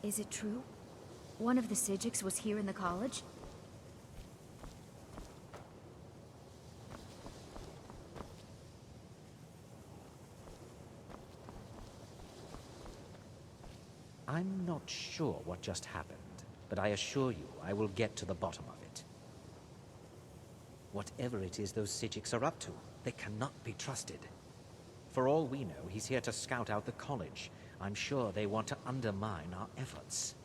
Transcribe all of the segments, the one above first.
Is it true? One of the Psijics was here in the college? I'm not sure what just happened, but I assure you I will get to the bottom of it. Whatever it is those Psijics are up to, they cannot be trusted. For all we know, he's here to scout out the college. I'm sure they want to undermine our efforts.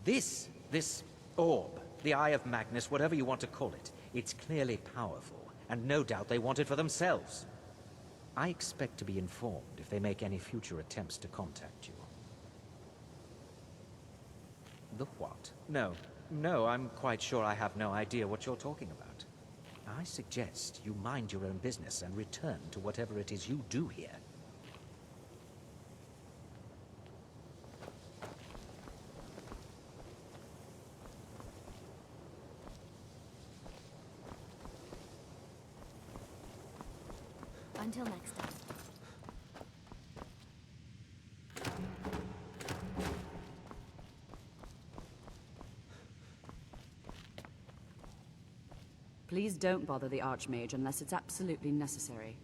This orb, the Eye of Magnus, whatever you want to call it, it's clearly powerful, and no doubt they want it for themselves. I expect to be informed if they make any future attempts to contact you. The what? No, I'm quite sure I have no idea what you're talking about. I suggest you mind your own business and return to whatever it is you do here. Until next time. Please don't bother the Archmage unless it's absolutely necessary.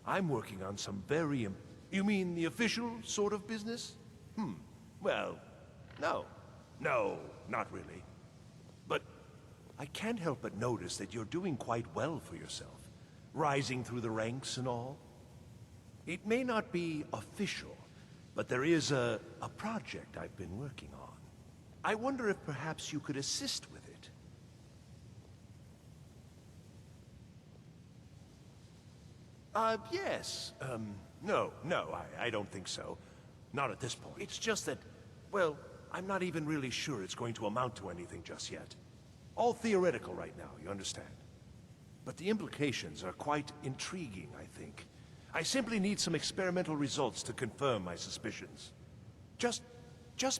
I'm working on some very You mean the official sort of business? Well, no. No, not really. But I can't help but notice that you're doing quite well for yourself. Rising through the ranks and all. It may not be official, but there is a project I've been working on. I wonder if perhaps you could assist with it. Yes. No, I don't think so. Not at this point. It's just that, well, I'm not even really sure it's going to amount to anything just yet. All theoretical right now, you understand? But the implications are quite intriguing, I think. I simply need some experimental results to confirm my suspicions. Just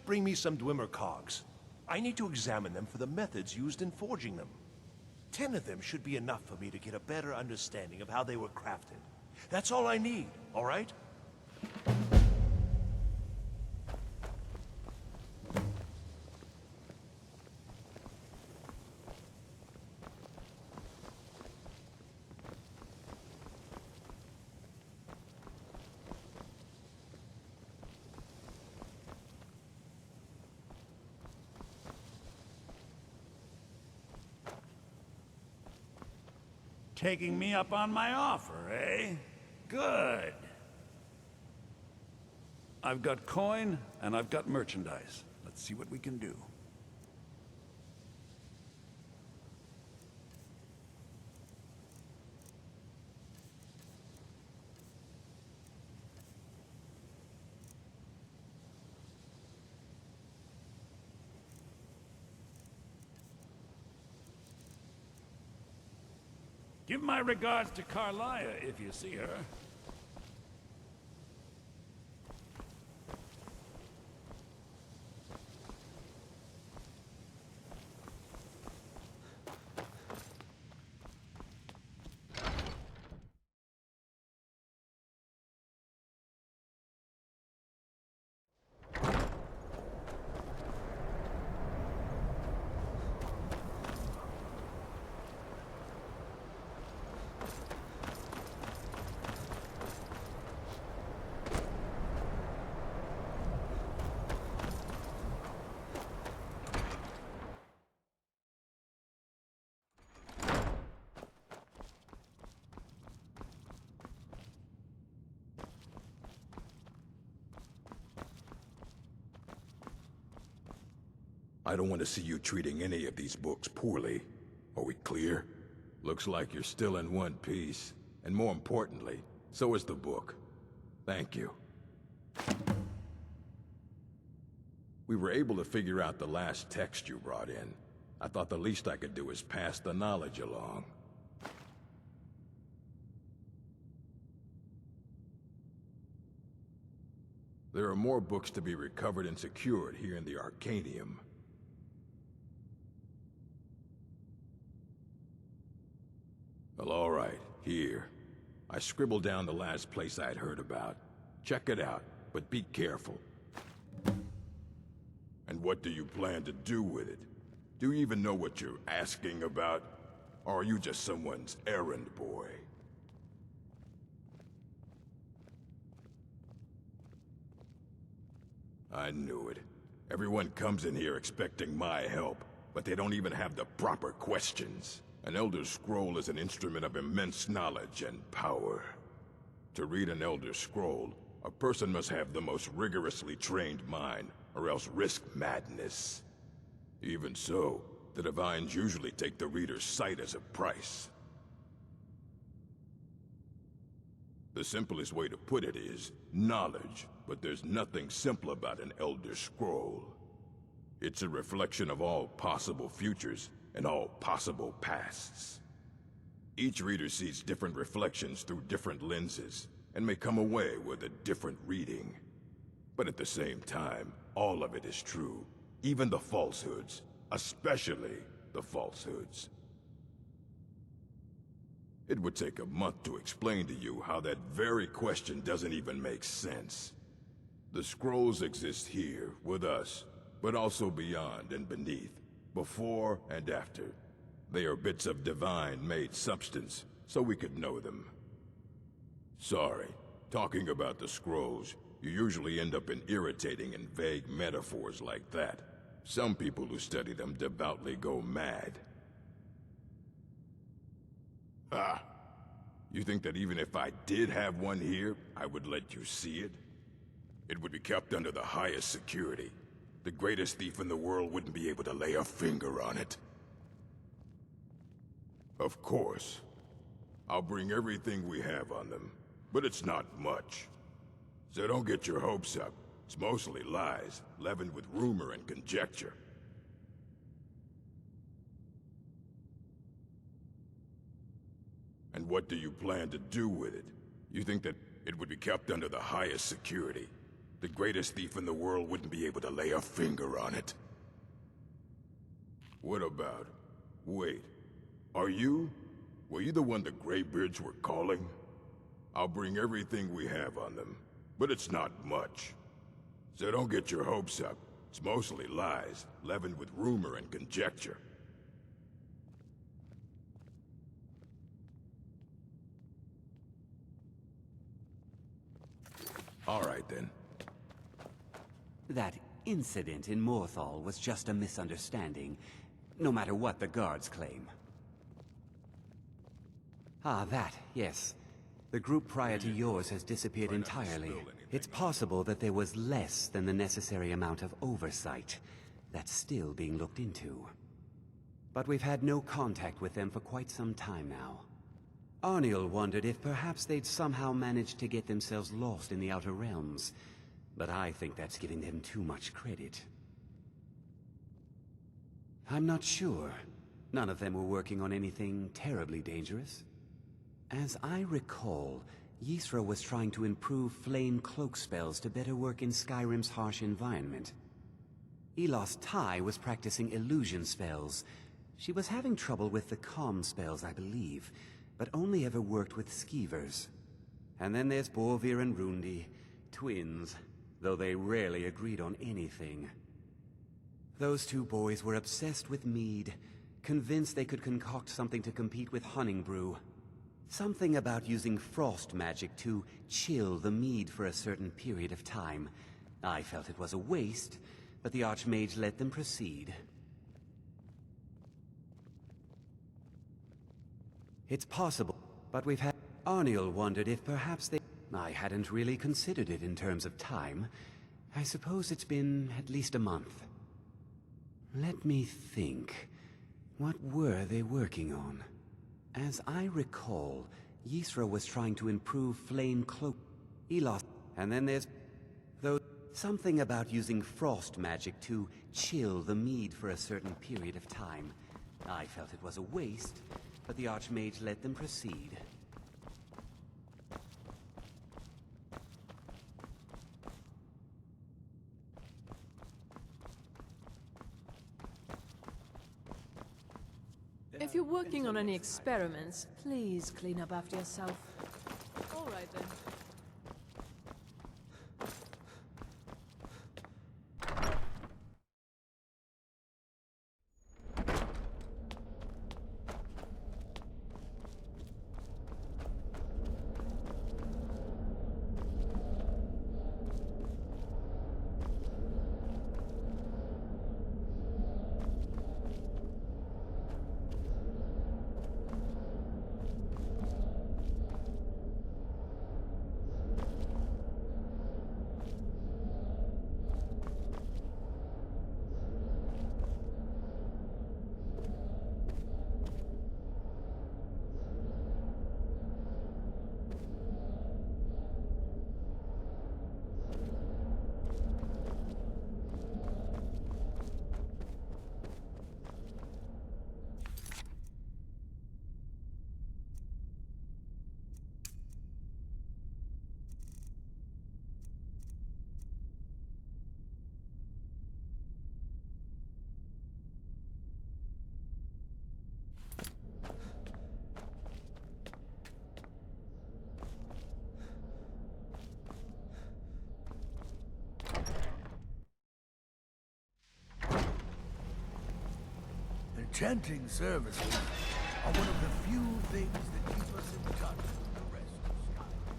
bring me some Dwemer cogs. I need to examine them for the methods used in forging them. 10 of them should be enough for me to get a better understanding of how they were crafted. That's all I need, all right? Taking me up on my offer, eh? Good. I've got coin, and I've got merchandise. Let's see what we can do. Give my regards to Carlia if you see her. I don't want to see you treating any of these books poorly. Are we clear? Looks like you're still in one piece. And more importantly, so is the book. Thank you. We were able to figure out the last text you brought in. I thought the least I could do is pass the knowledge along. There are more books to be recovered and secured here in the Arcanium. Well, all right, here. I scribbled down the last place I'd heard about. Check it out. but be careful. And what do you plan to do with it? Do you even know what you're asking about? Or are you just someone's errand boy? I knew it. Everyone comes in here expecting my help, but they don't even have the proper questions. An Elder Scroll is an instrument of immense knowledge and power. To read an Elder Scroll, a person must have the most rigorously trained mind, or else risk madness. Even so, the Divines usually take the reader's sight as a price. The simplest way to put it is knowledge, but there's nothing simple about an Elder Scroll. It's a reflection of all possible futures and all possible pasts. Each reader sees different reflections through different lenses, and may come away with a different reading. But at the same time, all of it is true, even the falsehoods, especially the falsehoods. It would take a month to explain to you how that very question doesn't even make sense. The scrolls exist here, with us, but also beyond and beneath, before and after. They are bits of divine-made substance, so we could know them. Sorry, talking about the scrolls, you usually end up in irritating and vague metaphors like that. Some people who study them devoutly go mad. Ah, you think that even if I did have one here, I would let you see it? It would be kept under the highest security. The greatest thief in the world wouldn't be able to lay a finger on it. Of course. I'll bring everything we have on them, but it's not much. So don't get your hopes up. It's mostly lies, leavened with rumor and conjecture. And what do you plan to do with it? You think that it would be kept under the highest security? The greatest thief in the world wouldn't be able to lay a finger on it. What about... Wait. Were you the one the Greybeards were calling? I'll bring everything we have on them, but it's not much. So don't get your hopes up. It's mostly lies, leavened with rumor and conjecture. All right, then. That incident in Morthal was just a misunderstanding, no matter what the guards claim. Ah, that, yes. The group prior to yours has disappeared entirely. It's possible that there was less than the necessary amount of oversight. That's still being looked into. But we've had no contact with them for quite some time now. Arniel wondered if perhaps they'd somehow managed to get themselves lost in the Outer Realms. But I think that's giving them too much credit. I'm not sure. None of them were working on anything terribly dangerous. As I recall, Ysra was trying to improve flame cloak spells to better work in Skyrim's harsh environment. Elos Tai was practicing illusion spells. She was having trouble with the calm spells, I believe, but only ever worked with skeevers. And then there's Borvir and Rundi, twins, though they rarely agreed on anything. Those two boys were obsessed with mead, convinced they could concoct something to compete with Honningbrew. Something about using frost magic to chill the mead for a certain period of time. I felt it was a waste, but the Archmage let them proceed. It's possible, but we've had... Arniel wondered if perhaps they... I hadn't really considered it in terms of time. I suppose it's been at least a month. Let me think. What were they working on? As I recall, Ysra was trying to improve flame cloak. Elos. And then there's... though something about using frost magic to chill the mead for a certain period of time. I felt it was a waste, but the Archmage let them proceed. If you're working on any experiments, please clean up after yourself. All right then. Chanting services are one of the few things that keep us in touch with the rest of Skyrim.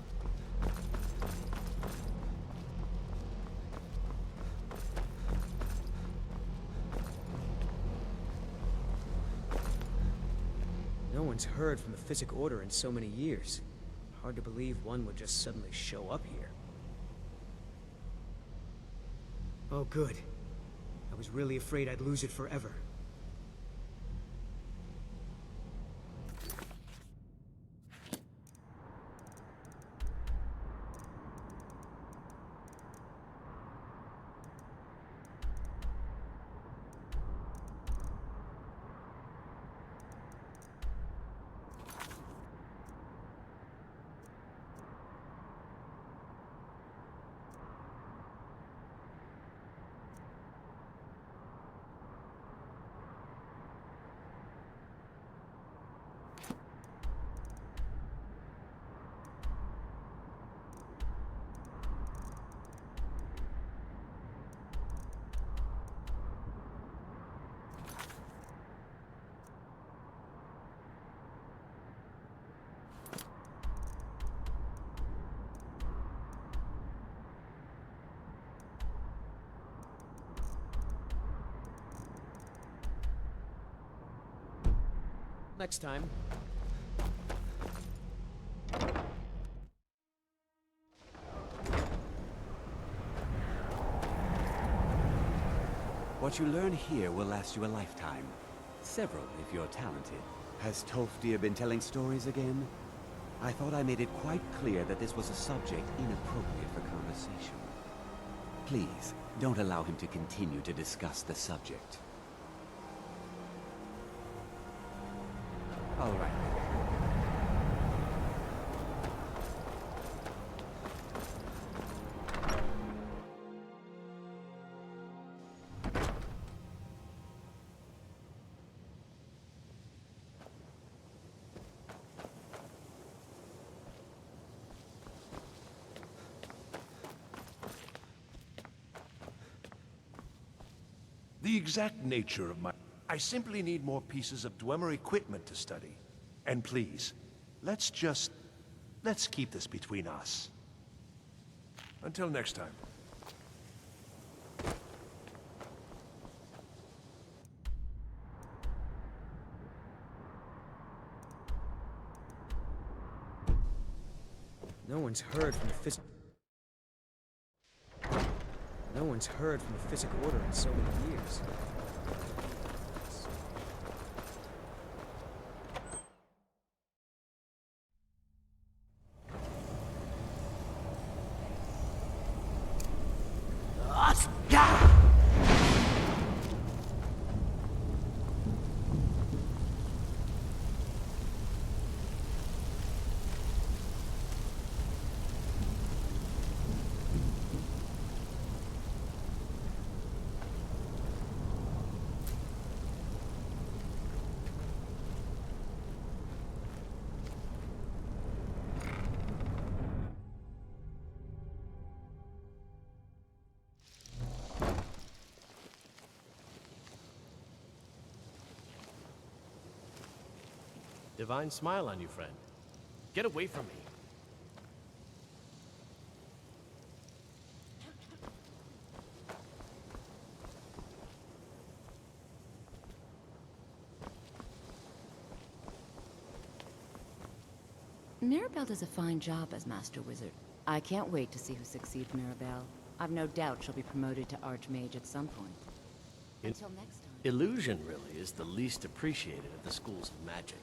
No one's heard from the Physic Order in so many years. Hard to believe one would just suddenly show up here. Oh, good. I was really afraid I'd lose it forever. Next time. What you learn here will last you a lifetime. Several, if you're talented. Has Tolfdir been telling stories again? I thought I made it quite clear that this was a subject inappropriate for conversation. Please, don't allow him to continue to discuss the subject. All right. The exact nature of my... I simply need more pieces of Dwemer equipment to study. And please, let's keep this between us. Until next time. No one's heard from the Physic Order in so many years. Divine smile on you, friend. Get away from me. Mirabelle does a fine job as Master Wizard. I can't wait to see who succeeds Mirabelle. I've no doubt she'll be promoted to Archmage at some point. Until next time. Illusion, really, is the least appreciated at the schools of magic.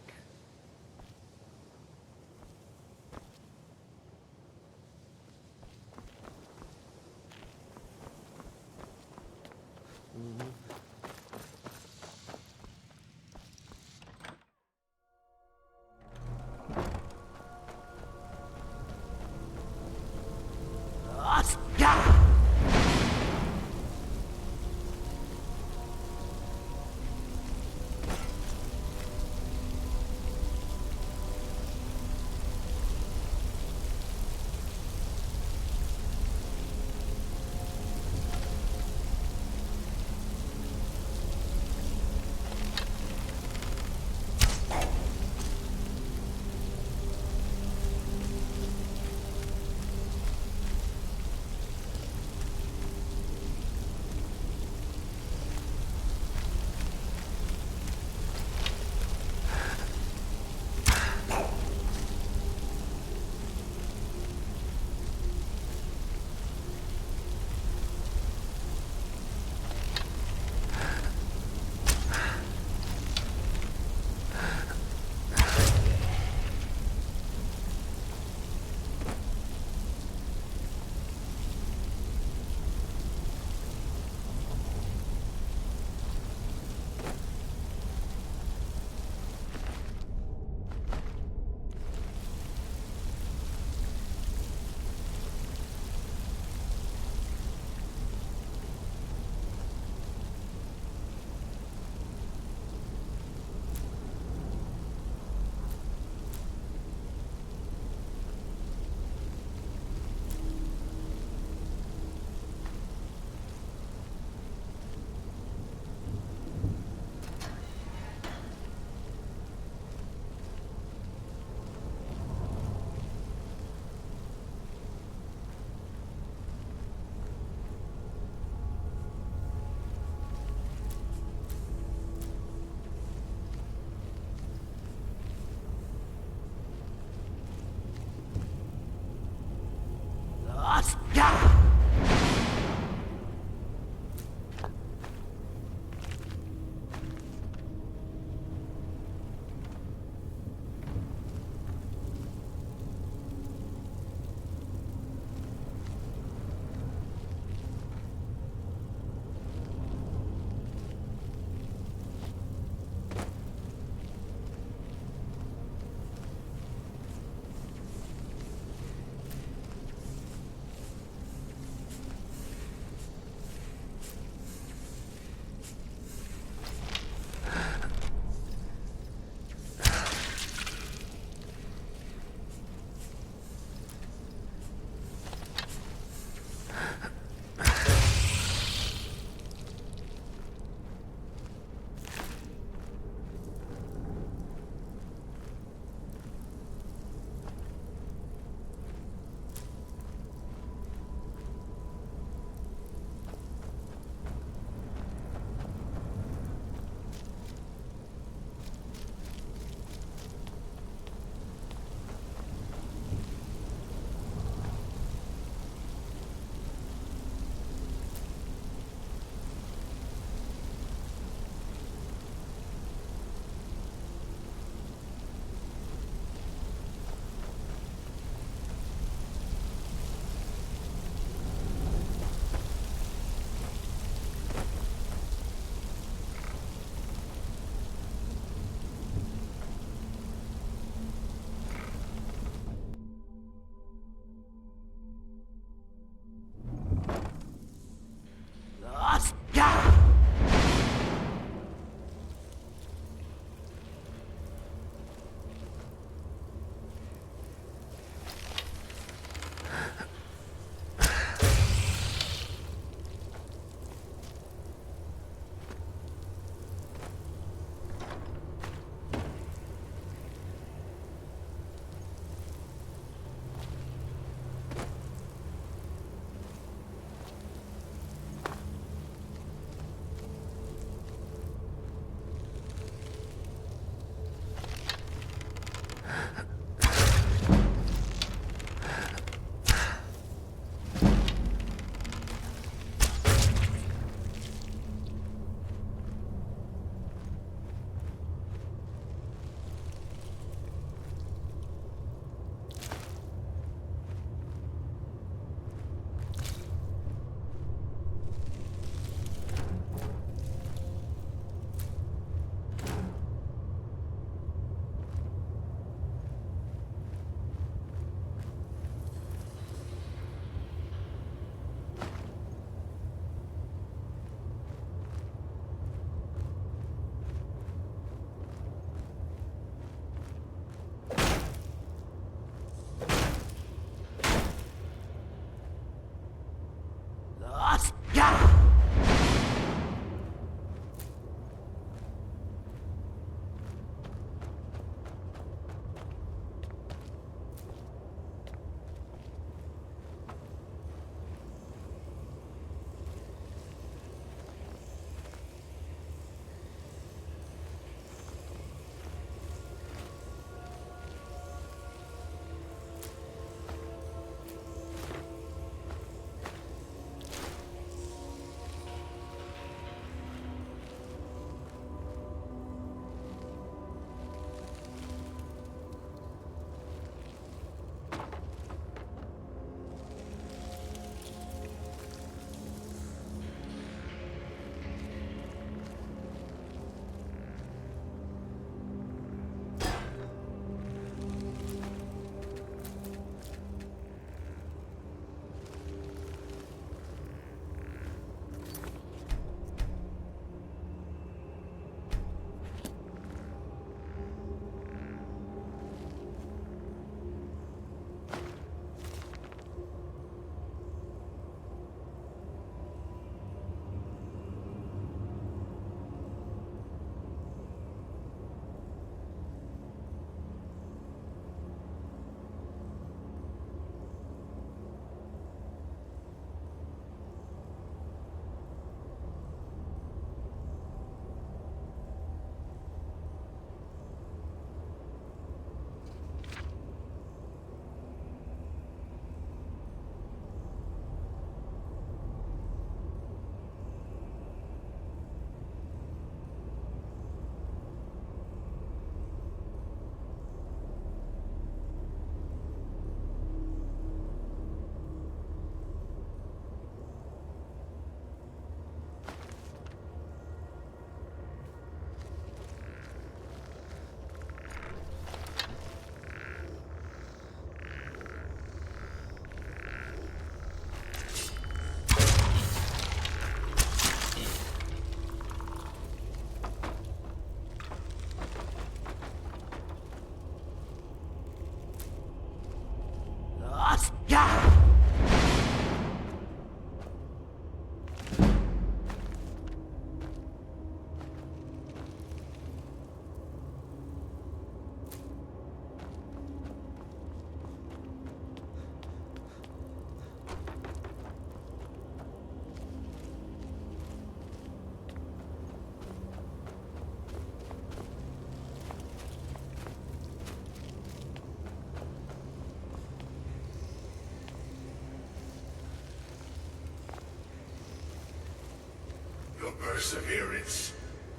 perseverance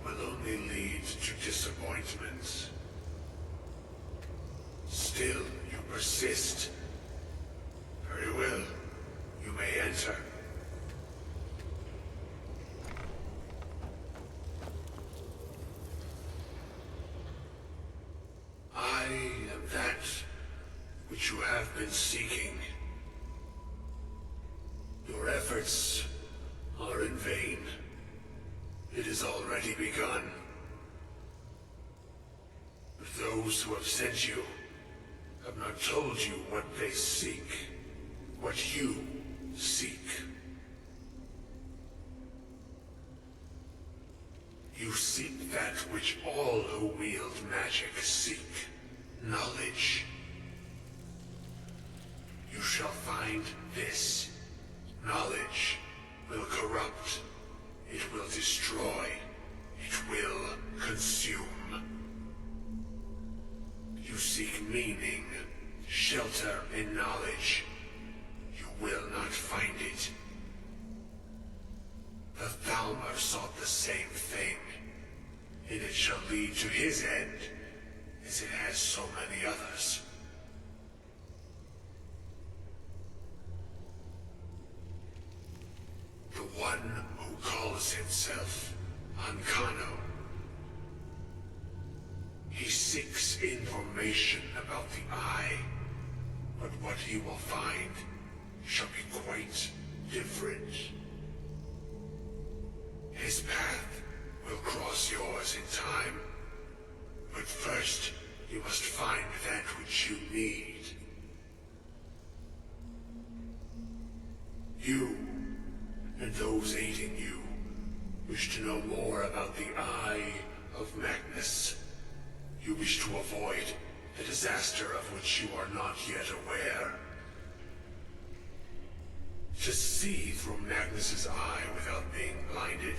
will only lead to disappointments. Still, you persist. Very well. You may enter. I am that which you have been seeking. Your efforts are in vain. It has already begun. But those who have sent you have not told you what they seek, what you seek. You seek that which all who wield magic seek, knowledge. You shall find this. Knowledge will corrupt. It will destroy. It will consume. You seek meaning, shelter in knowledge. You will not find it. The Thalmor sought the same thing, and it shall lead to his end, as it has so many others. The one who calls himself Ancano. He seeks information about the Eye, but what he will find shall be quite different. His path will cross yours in time, but first you must find that which you need. You, and those aiding you, wish to know more about the Eye of Magnus. You wish to avoid a disaster of which you are not yet aware. To see through Magnus's eye without being blinded,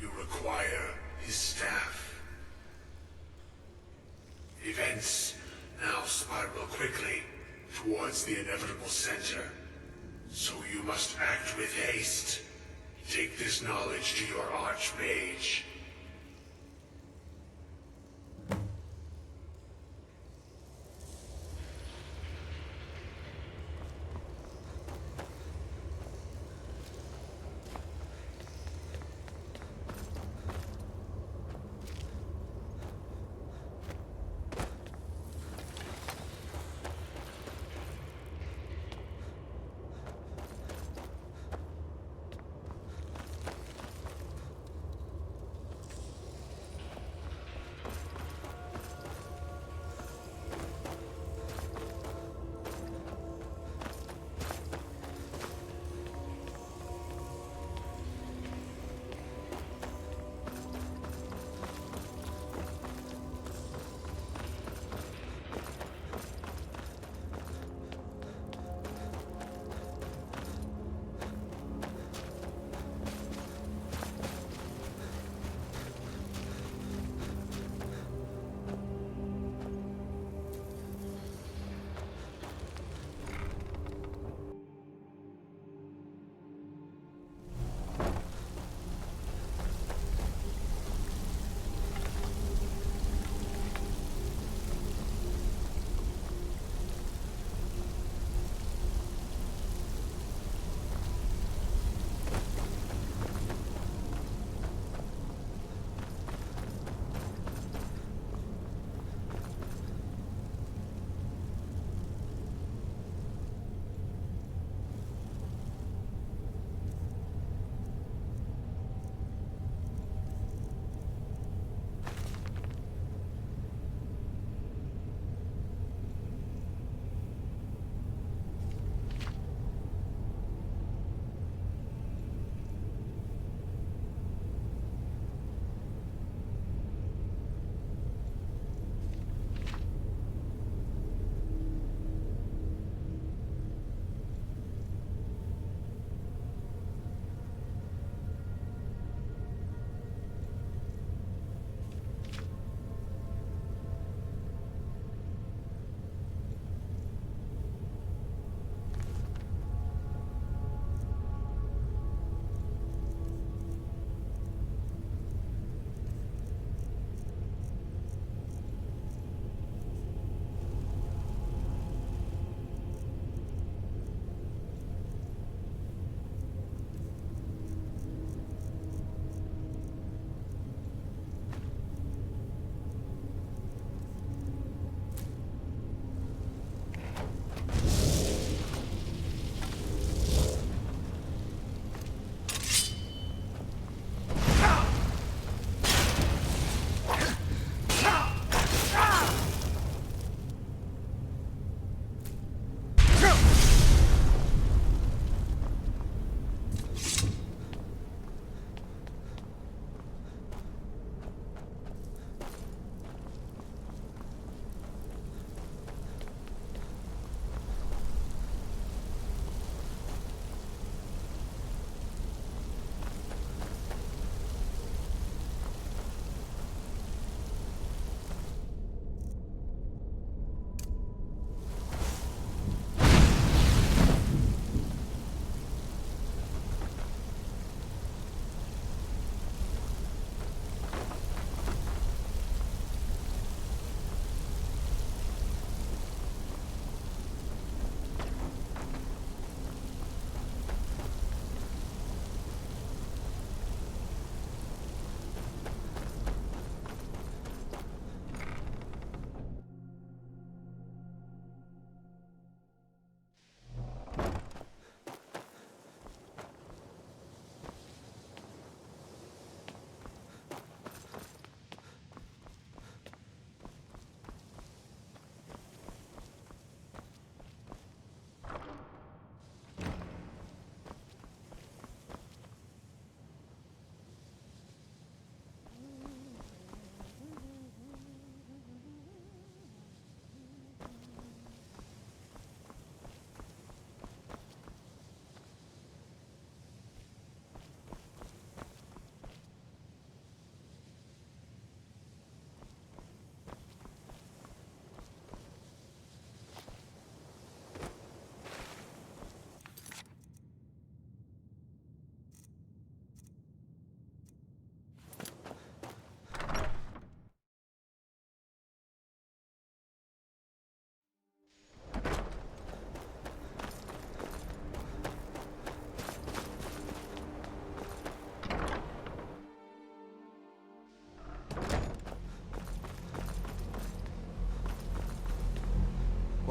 you require his staff. Events now spiral quickly towards the inevitable center, so you must act with haste. Take this knowledge to your Archmage.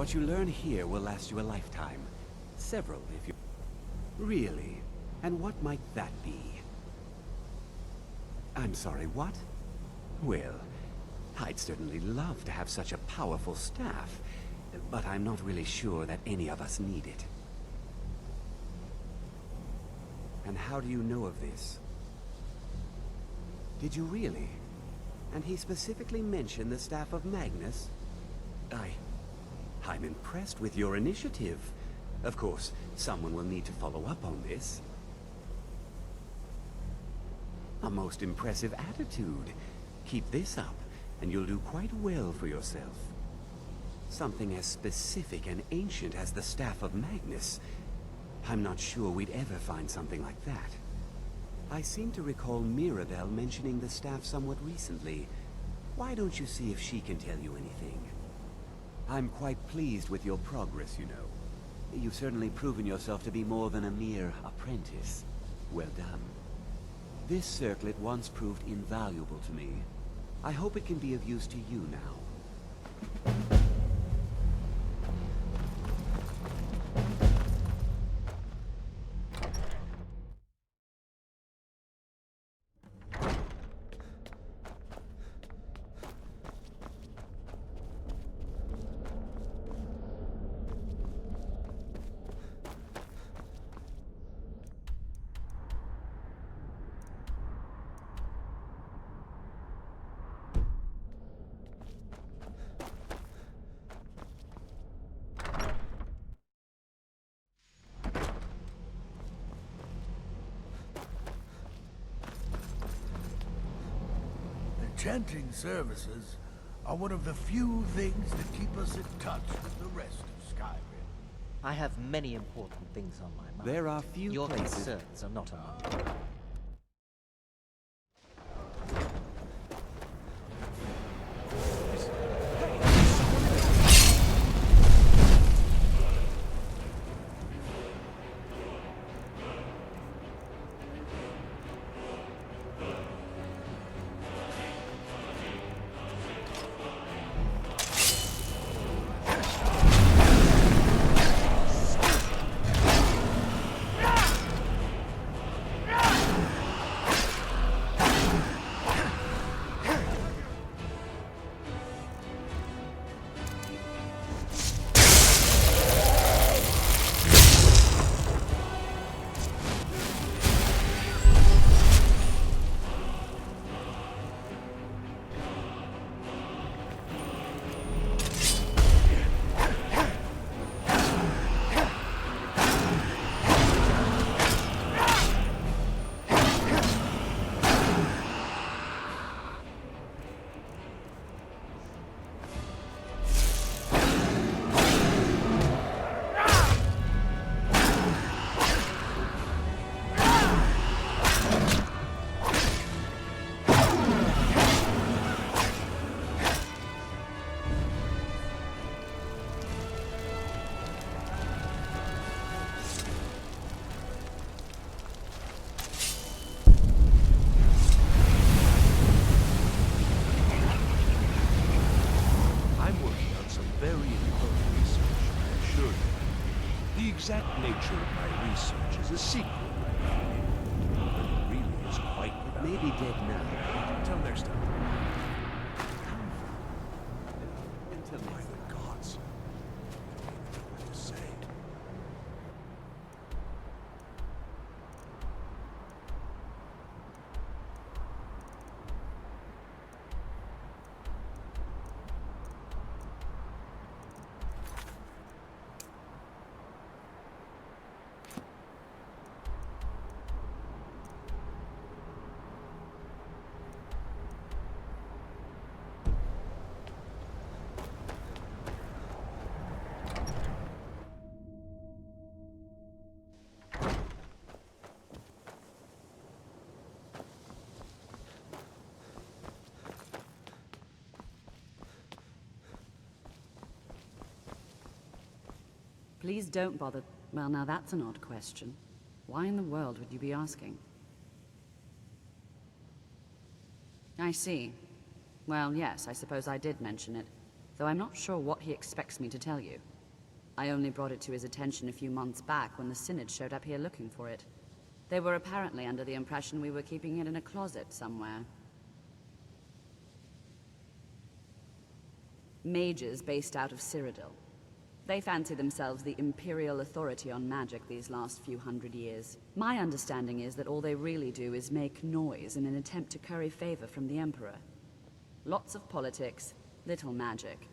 What you learn here will last you a lifetime. Several, if you... Really? And what might that be? I'm sorry, what? Well, I'd certainly love to have such a powerful staff, but I'm not really sure that any of us need it. And how do you know of this? Did you really? And he specifically mentioned the staff of Magnus? I'm impressed with your initiative. Of course, someone will need to follow up on this. A most impressive attitude. Keep this up, and you'll do quite well for yourself. Something as specific and ancient as the Staff of Magnus. I'm not sure we'd ever find something like that. I seem to recall Mirabelle mentioning the staff somewhat recently. Why don't you see if she can tell you anything? I'm quite pleased with your progress, you know. You've certainly proven yourself to be more than a mere apprentice. Well done. This circlet once proved invaluable to me. I hope it can be of use to you now. Chanting services are one of the few things that keep us in touch with the rest of Skyrim. I have many important things on my mind. There are few Your places... concerns are not among them. The exact nature of my research is a secret. But it really is quite without... It may be dead now. Until next time. Until By next the gods. What to say? Please don't bother. Well, now that's an odd question. Why in the world would you be asking? I see. Well, yes, I suppose I did mention it. though I'm not sure what he expects me to tell you. I only brought it to his attention a few months back when the Synod showed up here looking for it. They were apparently under the impression we were keeping it in a closet somewhere. Mages based out of Cyrodiil. They fancy themselves the imperial authority on magic these last few hundred years. My understanding is that all they really do is make noise in an attempt to curry favor from the Emperor. Lots of politics, little magic.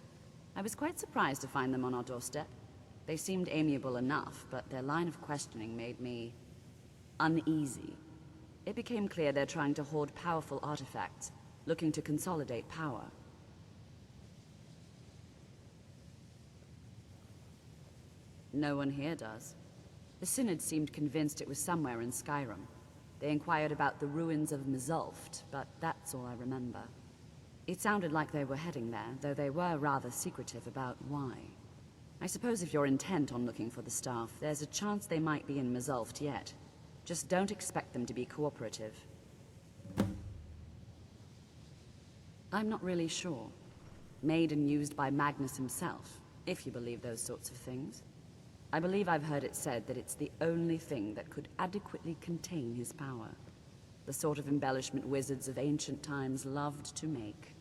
I was quite surprised to find them on our doorstep. They seemed amiable enough, but their line of questioning made me uneasy. It became clear they're trying to hoard powerful artifacts, looking to consolidate power. No one here does. The Synod seemed convinced it was somewhere in Skyrim. They inquired about the ruins of Mzulft, but that's all I remember. It sounded like they were heading there, though they were rather secretive about why. I suppose if you're intent on looking for the staff, there's a chance they might be in Mzulft yet. Just don't expect them to be cooperative. I'm not really sure. Made and used by Magnus himself, if you believe those sorts of things. I believe I've heard it said that it's the only thing that could adequately contain his power. The sort of embellishment wizards of ancient times loved to make.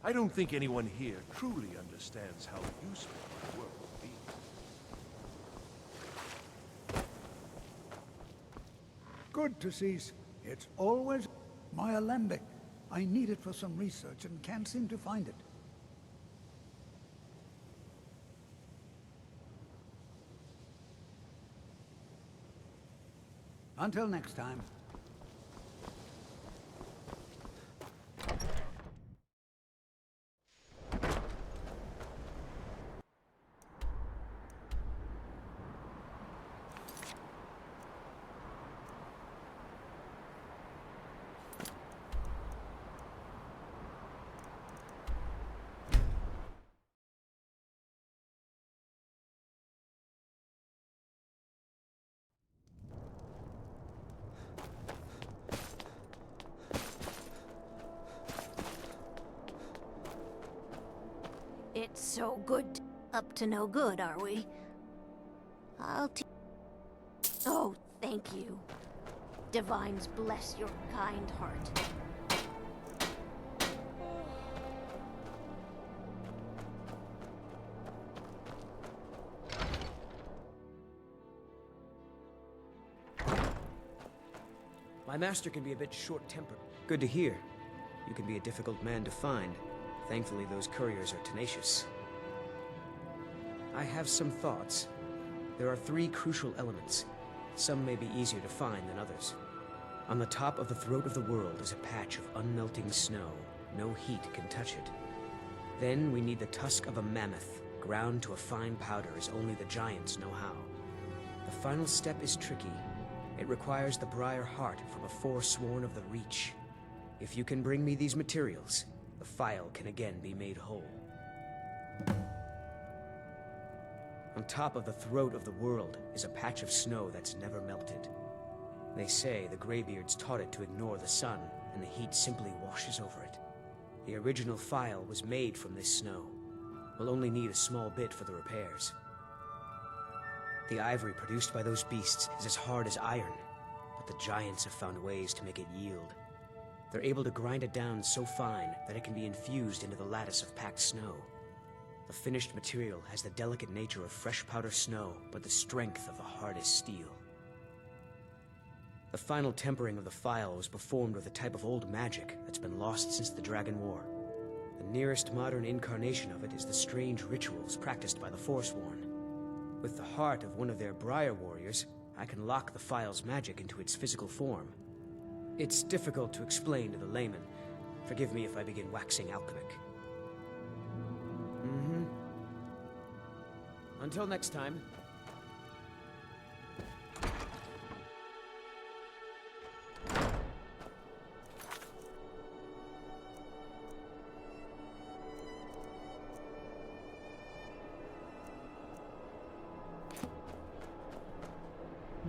I don't think anyone here truly understands how useful my work will be. Good to see. It's always my alembic. I need it for some research and can't seem to find it. Until next time. It's so good. Up to no good, are we? Oh, thank you. Divines bless your kind heart. My master can be a bit short-tempered. Good to hear. You can be a difficult man to find. Thankfully, those couriers are tenacious. I have some thoughts. There are 3 crucial elements. Some may be easier to find than others. On the top of the throat of the world is a patch of unmelting snow. No heat can touch it. Then we need the tusk of a mammoth, ground to a fine powder as only the giants know how. The final step is tricky. It requires the briar heart from a forsworn of the Reach. If you can bring me these materials, the file can again be made whole. On top of the throat of the world is a patch of snow that's never melted. They say the Greybeards taught it to ignore the sun, and the heat simply washes over it. The original file was made from this snow. We'll only need a small bit for the repairs. The ivory produced by those beasts is as hard as iron, but the giants have found ways to make it yield. They're able to grind it down so fine that it can be infused into the lattice of packed snow. The finished material has the delicate nature of fresh powder snow, but the strength of the hardest steel. The final tempering of the file was performed with a type of old magic that's been lost since the Dragon War. The nearest modern incarnation of it is the strange rituals practiced by the Forsworn. With the heart of one of their Briar warriors, I can lock the file's magic into its physical form. It's difficult to explain to the layman. Forgive me if I begin waxing alchemic. Until next time.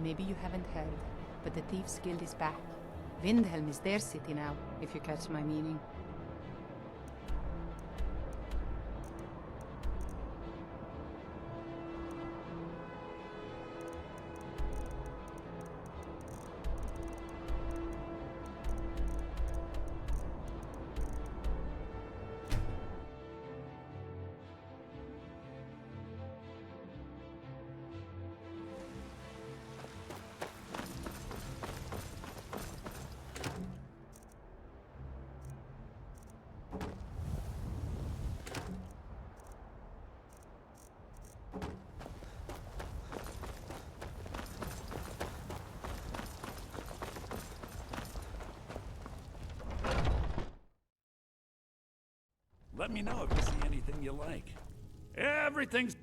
Maybe you haven't heard, but the Thieves' Guild is back. Windhelm is their city now, if you catch my meaning. Let me know if you see anything you like. Everything's...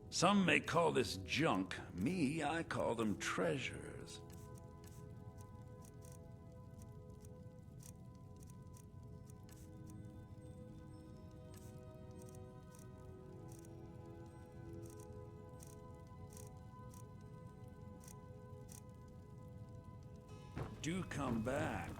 Some may call this junk. Me, I call them treasures. Do come back.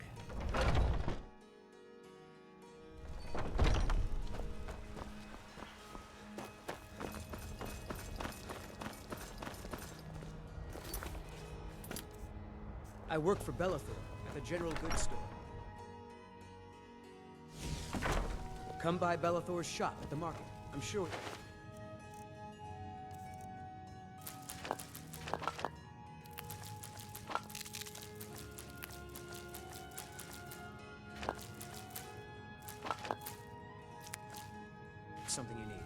I work for Bellathor at the general goods store. Come by Bellathor's shop at the market. I'm sure... something you need.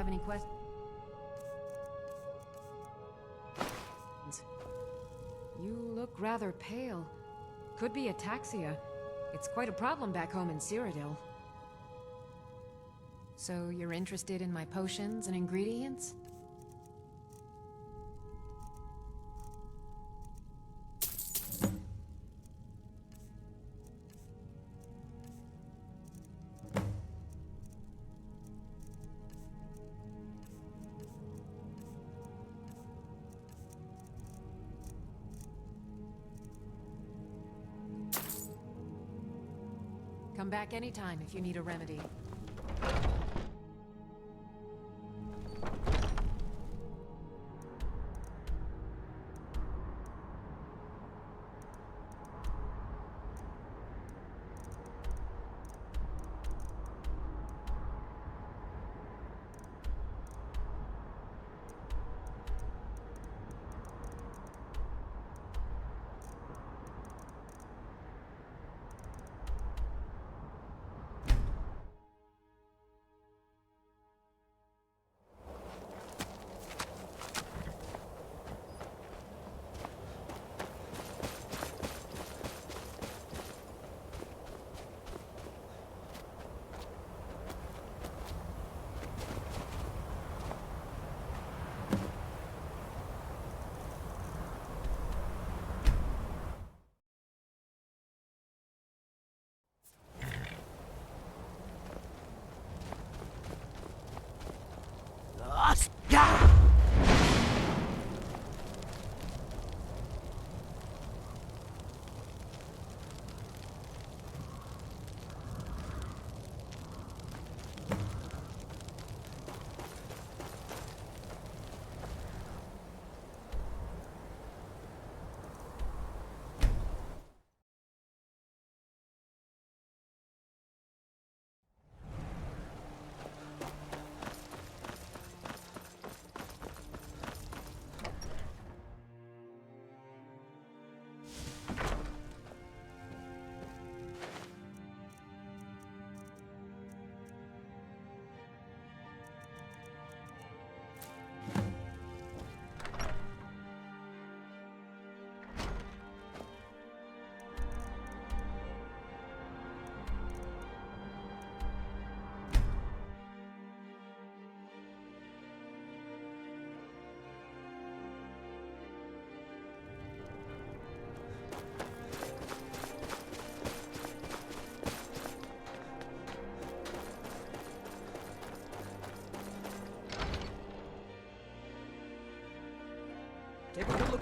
Any questions? You look rather pale. Could be ataxia. It's quite a problem back home in Cyrodiil. So you're interested in my potions and ingredients? Come back anytime if you need a remedy.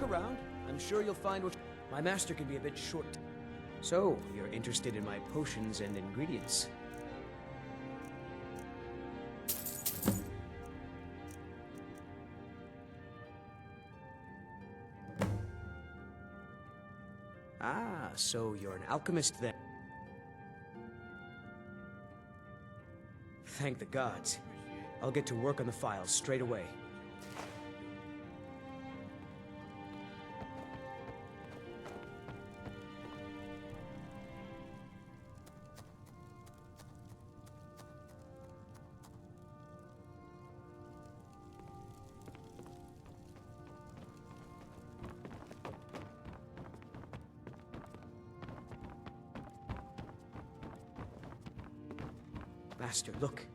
around. I'm sure you'll find what... My master can be a bit short. So, you're interested in my potions and ingredients? Ah, so you're an alchemist then. Thank the gods. I'll get to work on the files straight away. Master, look.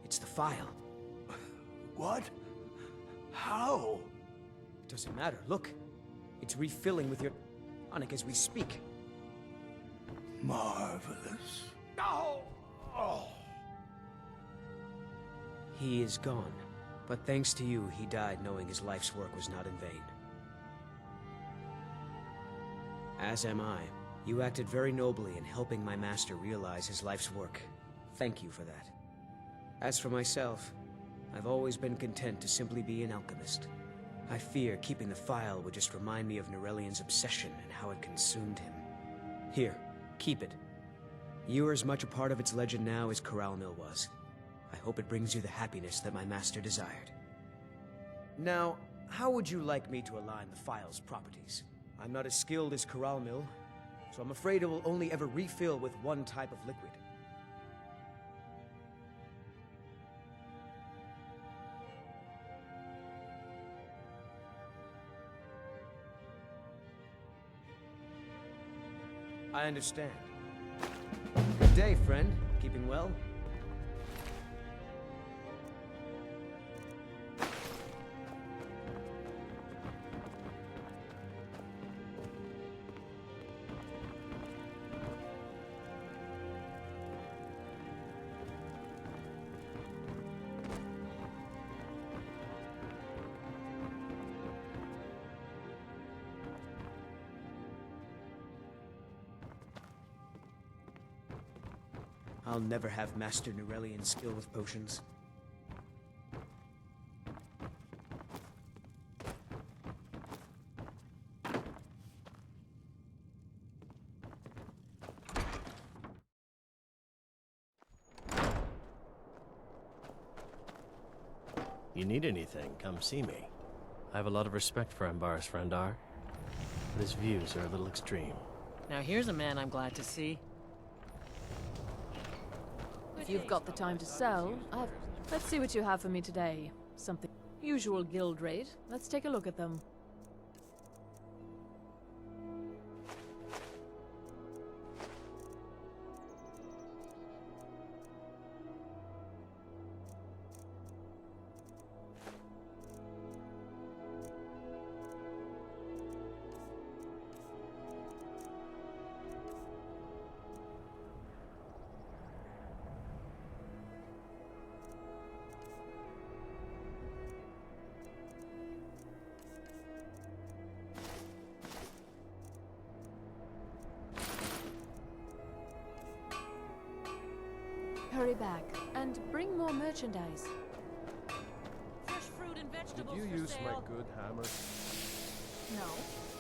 It's the file. What? How? It doesn't matter. Look. It's refilling with your tonic as we speak. Marvelous. Oh! Oh! He is gone. But thanks to you, he died knowing his life's work was not in vain. As am I. You acted very nobly in helping my master realize his life's work. Thank you for that. As for myself, I've always been content to simply be an alchemist. I fear keeping the file would just remind me of Nerelian's obsession and how it consumed him. Here, keep it. You are as much a part of its legend now as Corral Mill was. I hope it brings you the happiness that my master desired. Now, how would you like me to align the file's properties? I'm not as skilled as Corral Mill, so I'm afraid it will only ever refill with one type of liquid. I understand. Good day, friend. Keeping well? I'll never have mastered Nerelian's skill with potions. You need anything, come see me. I have a lot of respect for Ambaris Frandar, but his views are a little extreme. Now here's a man I'm glad to see. If you've got the time to sell, let's see what you have for me today. Something usual guild rate. Let's take a look at them. Hurry back, and bring more merchandise. Fresh fruit and vegetables Did you for use sale. my good hammer? No.